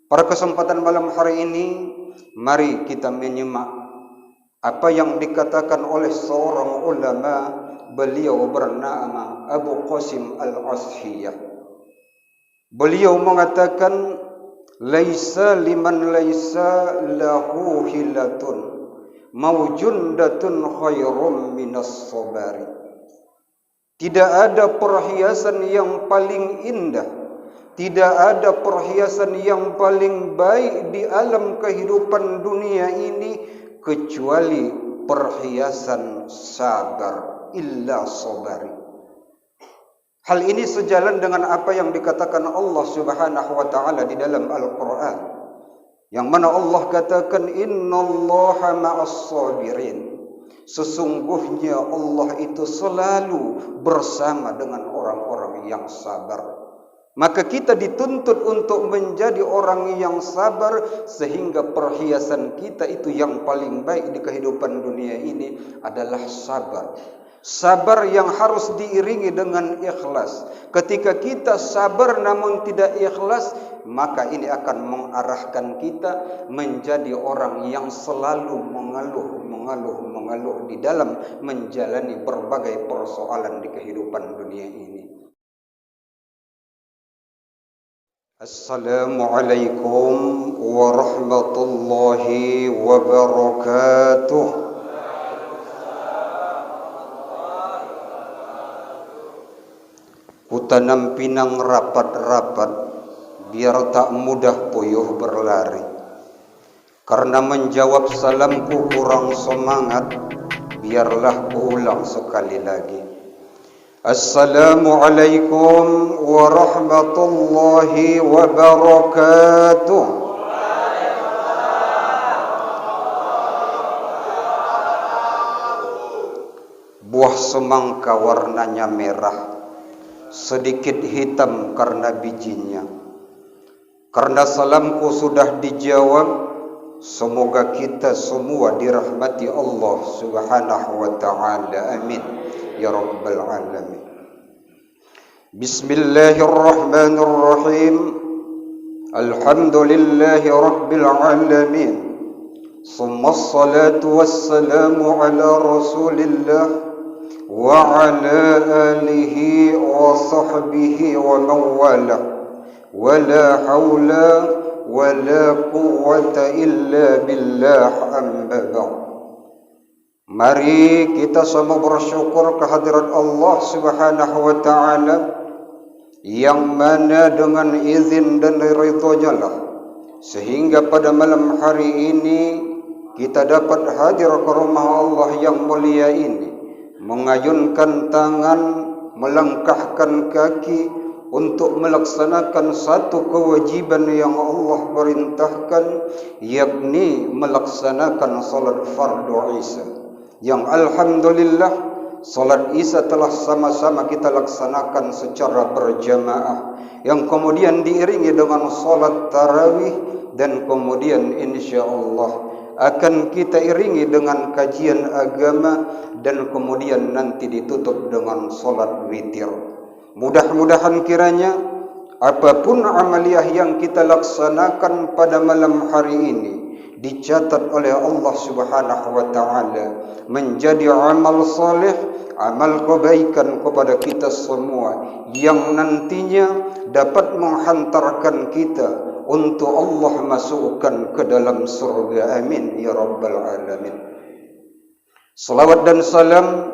Pada kesempatan malam hari ini, mari kita menyimak apa yang dikatakan oleh seorang ulama. Beliau bernama Abu Qasim Al-Ashiyah. Beliau mengatakan, laisa liman laisa lahu hilatun maujundatun khairum minas sabari. Tidak ada perhiasan yang paling indah, tidak ada perhiasan yang paling baik di alam kehidupan dunia ini kecuali perhiasan sabar, illa sabari. Hal ini sejalan dengan apa yang dikatakan Allah Subhanahu wa taala di dalam Al-Qur'an, yang mana Allah katakan, innallaha ma'as sabirin. Sesungguhnya Allah itu selalu bersama dengan orang-orang yang sabar. Maka kita dituntut untuk menjadi orang yang sabar, sehingga perhiasan kita itu yang paling baik di kehidupan dunia ini adalah sabar. Sabar yang harus diiringi dengan ikhlas. Ketika kita sabar namun tidak ikhlas, maka ini akan mengarahkan kita menjadi orang yang selalu mengeluh di dalam menjalani berbagai persoalan di kehidupan dunia ini. Assalamualaikum warahmatullahi wabarakatuh. Kutanam pinang rapat-rapat biar tak mudah puyuh berlari. Karena menjawab salamku kurang semangat, biarlah kuulang sekali lagi. Assalamualaikum warahmatullahi wabarakatuh. Buah semangka warnanya merah, sedikit hitam karena bijinya. Karena salamku sudah dijawab, semoga kita semua dirahmati Allah Subhanahu wa ta'ala. Amin ya rabbal alamin. Bismillahirrahmanirrahim. Alhamdulillahi rabbil alamin. Summa salatu wassalamu ala rasulillah wa ala alihi wa sahbihi wa mawala. Wa la hawla wa la quwwata illa billah, amma ba'd. Mari kita semua bersyukur kehadirat Allah Subhanahu wa ta'ala, yang mana dengan izin dan ridhonya lah sehingga pada malam hari ini kita dapat hadir ke rumah Allah yang mulia ini, mengayunkan tangan, melangkahkan kaki untuk melaksanakan satu kewajiban yang Allah perintahkan, yakni melaksanakan salat fardu Isya, yang alhamdulillah salat Isya telah sama-sama kita laksanakan secara berjamaah, yang kemudian diiringi dengan salat tarawih, dan kemudian insyaallah akan kita iringi dengan kajian agama, dan kemudian nanti ditutup dengan salat witir. Mudah-mudahan kiranya apapun amaliyah yang kita laksanakan pada malam hari ini dicatat oleh Allah Subhanahu wa ta'ala menjadi amal saleh, amal kebaikan kepada kita semua, yang nantinya dapat menghantarkan kita untuk Allah masukkan ke dalam surga. Amin ya rabbal alamin. Salawat dan salam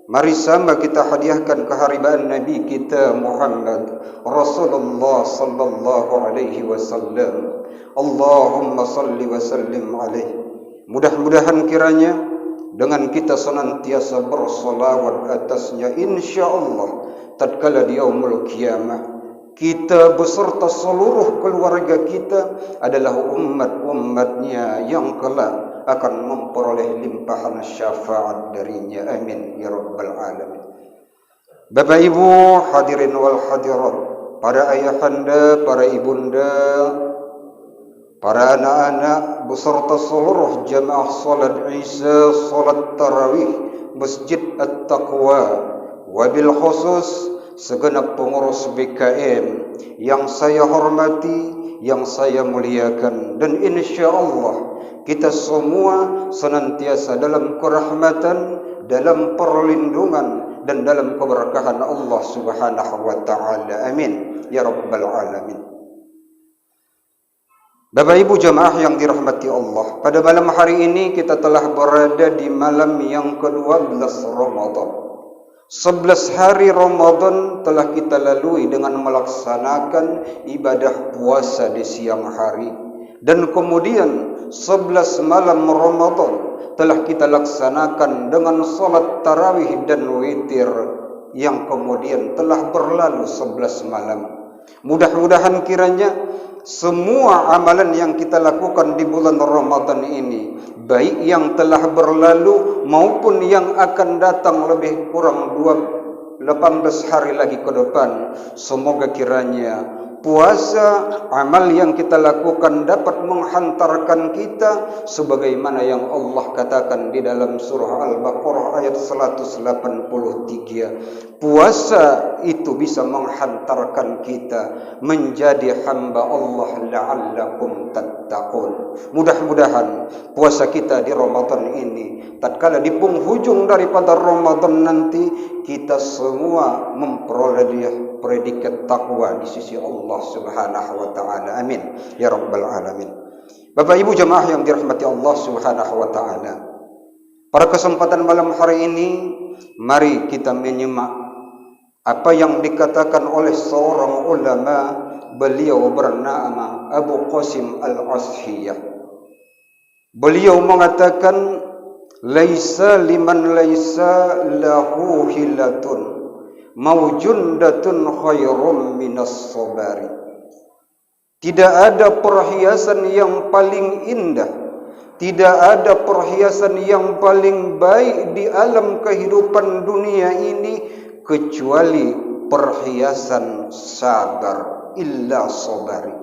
mari sama kita hadiahkan keharibaan Nabi kita Muhammad Rasulullah sallallahu alaihi wasallam. Allahumma salli wa sallim alaihi. Mudah-mudahan kiranya dengan kita senantiasa bersolawat atasnya, insyaallah tatkala di yaumul kiamah kita beserta seluruh keluarga kita adalah umat-umatnya yang kelak akan memperoleh limpahan syafaat darinya. Amin ya rabbal alamin. Bapak Ibu hadirin wal hadirat, para ayahanda, para ibunda, para anak-anak beserta seluruh jamaah salat Isya, salat tarawih Masjid At-Taqwa, wabil khusus segenap pengurus BKM yang saya hormati, yang saya muliakan, dan insya Allah kita semua senantiasa dalam kerahmatan, dalam perlindungan, dan dalam keberkahan Allah Subhanahu wa taala. Amin ya rabbal alamin. Bapak Ibu jamaah yang dirahmati Allah, pada malam hari ini kita telah berada di malam yang ke-12 Ramadan. 11 hari Ramadan telah kita lalui dengan melaksanakan ibadah puasa di siang hari, dan kemudian 11 malam Ramadan telah kita laksanakan dengan salat tarawih dan witir yang kemudian telah berlalu 11 malam. Mudah-mudahan kiranya semua amalan yang kita lakukan di bulan Ramadan ini, baik yang telah berlalu maupun yang akan datang lebih kurang 18 hari lagi ke depan, semoga kiranya puasa, amal yang kita lakukan dapat menghantarkan kita sebagaimana yang Allah katakan di dalam surah Al-Baqarah ayat 183. Puasa itu bisa menghantarkan kita menjadi hamba Allah la'allakum tattaqun. Mudah-mudahan puasa kita di Ramadan ini, tatkala di penghujung daripada Ramadan nanti, kita semua memperoleh predikat takwa di sisi Allah Subhanahu wa taala. Amin ya rabbal alamin. Bapak Ibu jemaah yang dirahmati Allah Subhanahu wa taala, pada kesempatan malam hari ini mari kita menyimak apa yang dikatakan oleh seorang ulama, beliau bernama Abu Qasim Al-Ashiyah. Beliau mengatakan, laisa liman laisa lahu hilatun maujundatun khairum minas sabari. Tidak ada perhiasan yang paling indah, tidak ada perhiasan yang paling baik di alam kehidupan dunia ini kecuali perhiasan sabar, illa sabari.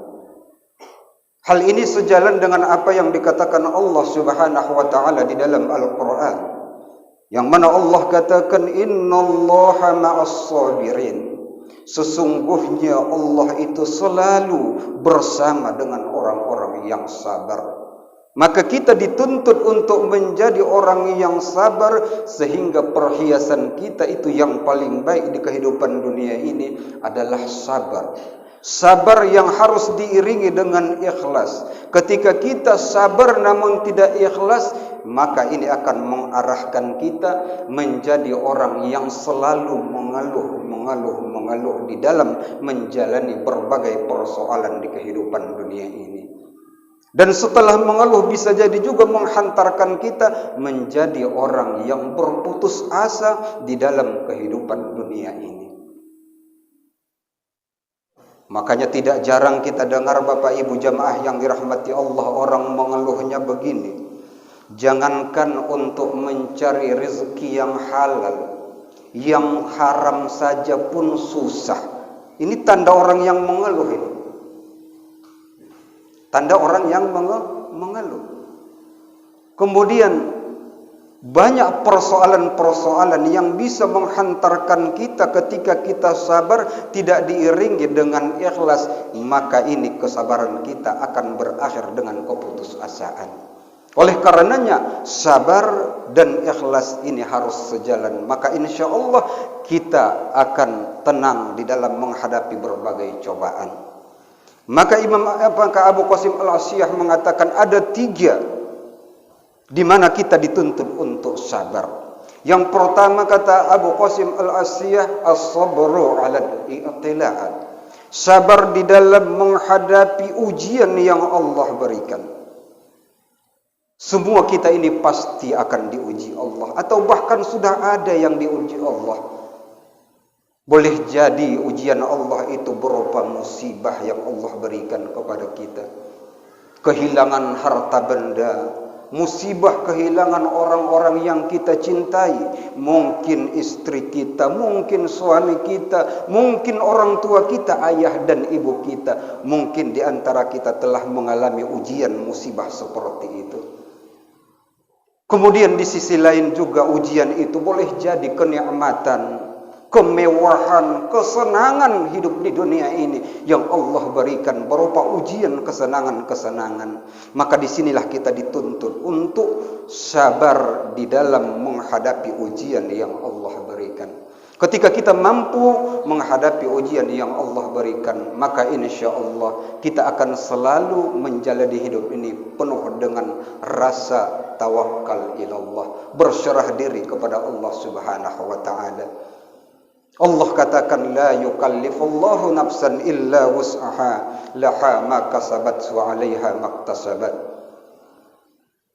Hal ini sejalan dengan apa yang dikatakan Allah Subhanahu wa taala di dalam Al-Qur'an, yang mana Allah katakan, innallaha ma'as sabirin. Sesungguhnya Allah itu selalu bersama dengan orang-orang yang sabar. Maka kita dituntut untuk menjadi orang yang sabar, sehingga perhiasan kita itu yang paling baik di kehidupan dunia ini adalah sabar. Sabar yang harus diiringi dengan ikhlas. Ketika kita sabar namun tidak ikhlas, maka ini akan mengarahkan kita menjadi orang yang selalu mengeluh di dalam menjalani berbagai persoalan di kehidupan dunia ini. Dan setelah mengeluh bisa jadi juga menghantarkan kita menjadi orang yang berputus asa di dalam kehidupan dunia ini. Makanya tidak jarang kita dengar Bapak Ibu jamaah yang dirahmati Allah, orang mengeluhnya begini, jangankan untuk mencari rezeki yang halal, yang haram saja pun susah. Ini tanda orang yang mengeluh ini. Tanda orang yang mengeluh. Kemudian banyak persoalan-persoalan yang bisa menghantarkan kita ketika kita sabar tidak diiringi dengan ikhlas, maka ini kesabaran kita akan berakhir dengan keputusasaan. Oleh karenanya sabar dan ikhlas ini harus sejalan, maka insya Allah kita akan tenang di dalam menghadapi berbagai cobaan. Maka Abu Qasim Al-Ashiyah mengatakan ada 3 di mana kita dituntut untuk sabar. Yang pertama kata Abu Qasim Al-Ashiyah, as-sabru 'ala al-i'tila'at. Sabar di dalam menghadapi ujian yang Allah berikan. Semua kita ini pasti akan diuji Allah, atau bahkan sudah ada yang diuji Allah. Boleh jadi ujian Allah itu berupa musibah yang Allah berikan kepada kita. Kehilangan harta benda, musibah kehilangan orang-orang yang kita cintai. Mungkin istri kita, mungkin suami kita, mungkin orang tua kita, ayah dan ibu kita. Mungkin di antara kita telah mengalami ujian musibah seperti itu. Kemudian di sisi lain juga ujian itu boleh jadi kenikmatan, kemewahan, kesenangan hidup di dunia ini yang Allah berikan berupa ujian kesenangan-kesenangan. Maka disinilah kita dituntut untuk sabar di dalam menghadapi ujian yang Allah berikan. Ketika kita mampu menghadapi ujian yang Allah berikan, maka insya Allah kita akan selalu menjalani hidup ini penuh dengan rasa tawakal ilallah, berserah diri kepada Allah Subhanahu wa taala. Allah katakan, la yukallifullahu nafsan illa wus'aha, laha ma kasabat wa 'alaiha maktasabat.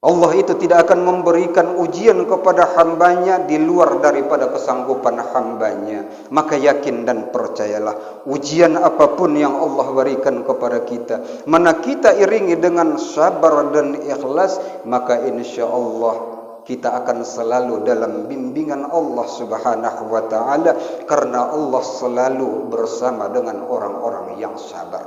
Allah itu tidak akan memberikan ujian kepada hambanya di luar daripada kesanggupan hambanya. Maka yakin dan percayalah, ujian apapun yang Allah berikan kepada kita, mana kita iringi dengan sabar dan ikhlas, maka insya Allah kita akan selalu dalam bimbingan Allah Subhanahu wa taala, karena Allah selalu bersama dengan orang-orang yang sabar.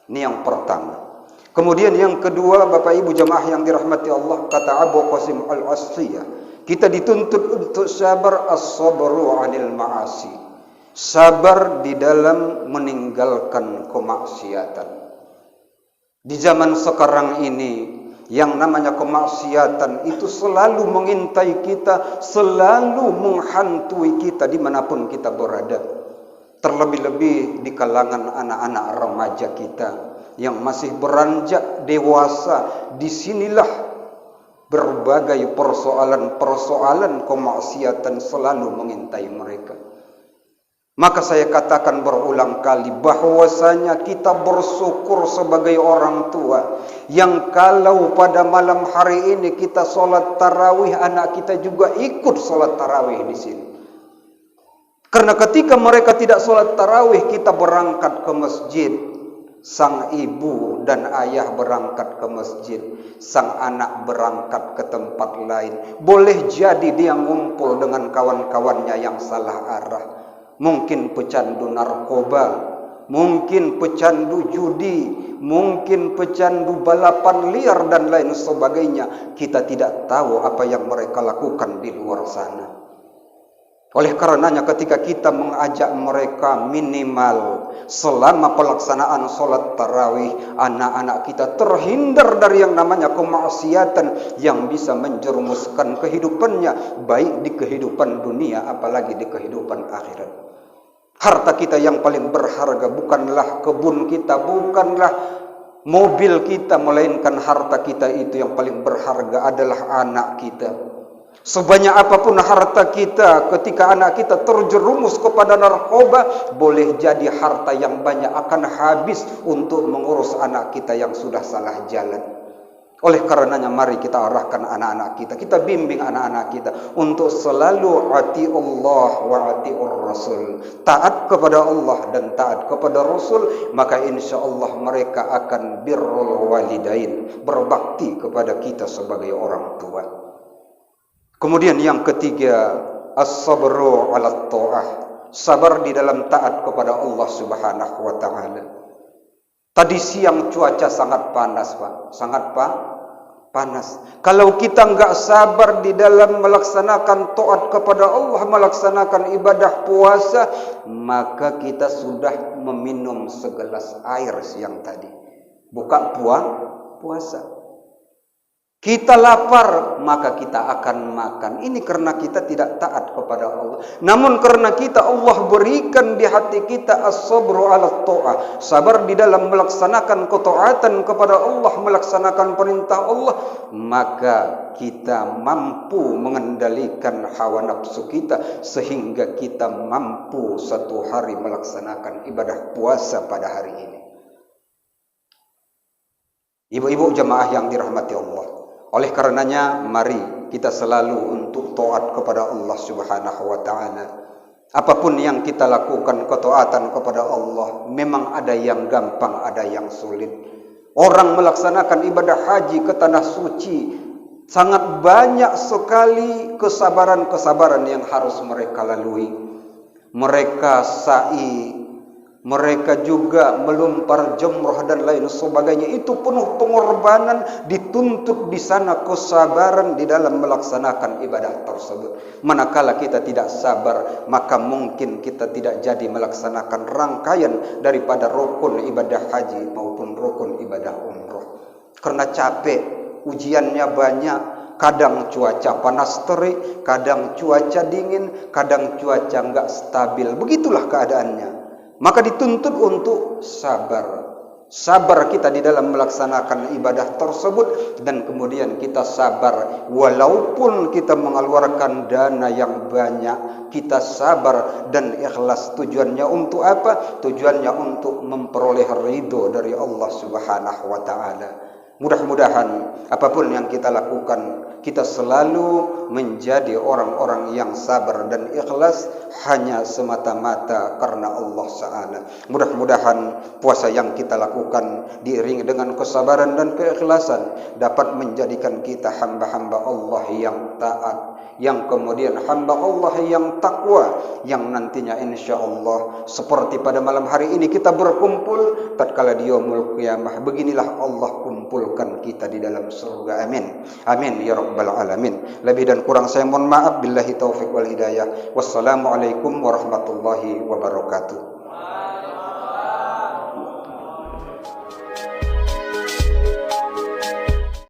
Ini yang pertama. Kemudian yang kedua, Bapak Ibu jamaah yang dirahmati Allah, kata Abu Qasim Al-Ashiyah, kita dituntut untuk sabar, as-sabru 'anil ma'asi. Sabar di dalam meninggalkan kemaksiatan. Di zaman sekarang ini, yang namanya kemaksiatan itu selalu mengintai kita, selalu menghantui kita dimanapun kita berada. Terlebih-lebih di kalangan anak-anak remaja kita yang masih beranjak dewasa, disinilah berbagai persoalan-persoalan kemaksiatan selalu mengintai mereka. Maka saya katakan berulang kali bahwasanya kita bersyukur sebagai orang tua yang kalau pada malam hari ini kita sholat tarawih, anak kita juga ikut sholat tarawih di sini. Karena ketika mereka tidak sholat tarawih, kita berangkat ke masjid. Sang ibu dan ayah berangkat ke masjid, sang anak berangkat ke tempat lain. Boleh jadi dia ngumpul dengan kawan-kawannya yang salah arah. Mungkin pecandu narkoba, mungkin pecandu judi, mungkin pecandu balapan liar dan lain sebagainya. Kita tidak tahu apa yang mereka lakukan di luar sana. Oleh karenanya ketika kita mengajak mereka minimal selama pelaksanaan sholat tarawih, anak-anak kita terhindar dari yang namanya kemaksiatan yang bisa menjerumuskan kehidupannya, baik di kehidupan dunia apalagi di kehidupan akhirat. Harta kita yang paling berharga bukanlah kebun kita, bukanlah mobil kita, melainkan harta kita itu yang paling berharga adalah anak kita. Sebanyak apapun harta kita, ketika anak kita terjerumus kepada narkoba, boleh jadi harta yang banyak akan habis untuk mengurus anak kita yang sudah salah jalan. Oleh karenanya mari kita arahkan anak-anak kita, kita bimbing anak-anak kita untuk selalu ati Allah wa atiur Rasul, taat kepada Allah dan taat kepada Rasul, maka insya Allah mereka akan birrul walidain, berbakti kepada kita sebagai orang tua. Kemudian yang ketiga, as-sabru 'ala ta'ah, sabar di dalam taat kepada Allah Subhanahu wa taala. Tadi siang cuaca sangat panas, Pak. Sangat panas. Kalau kita enggak sabar di dalam melaksanakan taat kepada Allah, melaksanakan ibadah puasa, maka kita sudah meminum segelas air siang tadi. Buka puasa. Kita lapar, maka kita akan makan. Ini karena kita tidak taat kepada Allah. Namun karena kita, Allah berikan di hati kita as-sabru 'ala ta'ah, sabar di dalam melaksanakan ketaatan kepada Allah, melaksanakan perintah Allah, maka kita mampu mengendalikan hawa nafsu kita sehingga kita mampu satu hari melaksanakan ibadah puasa pada hari ini. Ibu-ibu jamaah yang dirahmati Allah. Oleh karenanya mari kita selalu untuk taat kepada Allah Subhanahu wa taala. Apapun yang kita lakukan ketaatan kepada Allah, memang ada yang gampang, ada yang sulit. Orang melaksanakan ibadah haji ke tanah suci, sangat banyak sekali kesabaran-kesabaran yang harus mereka lalui. Mereka sa'i Mereka juga melumpar jumrah dan lain sebagainya. Itu penuh pengorbanan, dituntut di sana kesabaran di dalam melaksanakan ibadah tersebut. Manakala kita tidak sabar, maka mungkin kita tidak jadi melaksanakan rangkaian daripada rukun ibadah haji maupun rukun ibadah umrah. Karena capek, ujiannya banyak. Kadang cuaca panas terik, kadang cuaca dingin, kadang cuaca enggak stabil. Begitulah keadaannya. Maka dituntut untuk sabar. Sabar kita di dalam melaksanakan ibadah tersebut. Dan kemudian kita sabar. Walaupun kita mengeluarkan dana yang banyak, kita sabar dan ikhlas. Tujuannya untuk apa? Tujuannya untuk memperoleh ridho dari Allah Subhanahu wa ta'ala. Mudah-mudahan apapun yang kita lakukan, kita selalu menjadi orang-orang yang sabar dan ikhlas hanya semata-mata karena Allah Ta'ala. Mudah-mudahan puasa yang kita lakukan diiringi dengan kesabaran dan keikhlasan dapat menjadikan kita hamba-hamba Allah yang taat, yang kemudian hamba Allah yang takwa, yang nantinya insya Allah seperti pada malam hari ini kita berkumpul tatkala di yaumul qiyamah. Beginilah Allah kumpulkan kita di dalam surga. Amin. Amin ya rabbal alamin. Lebih dan kurang saya mohon maaf. Billahi taufiq wal hidayah. Wassalamualaikum warahmatullahi wabarakatuh.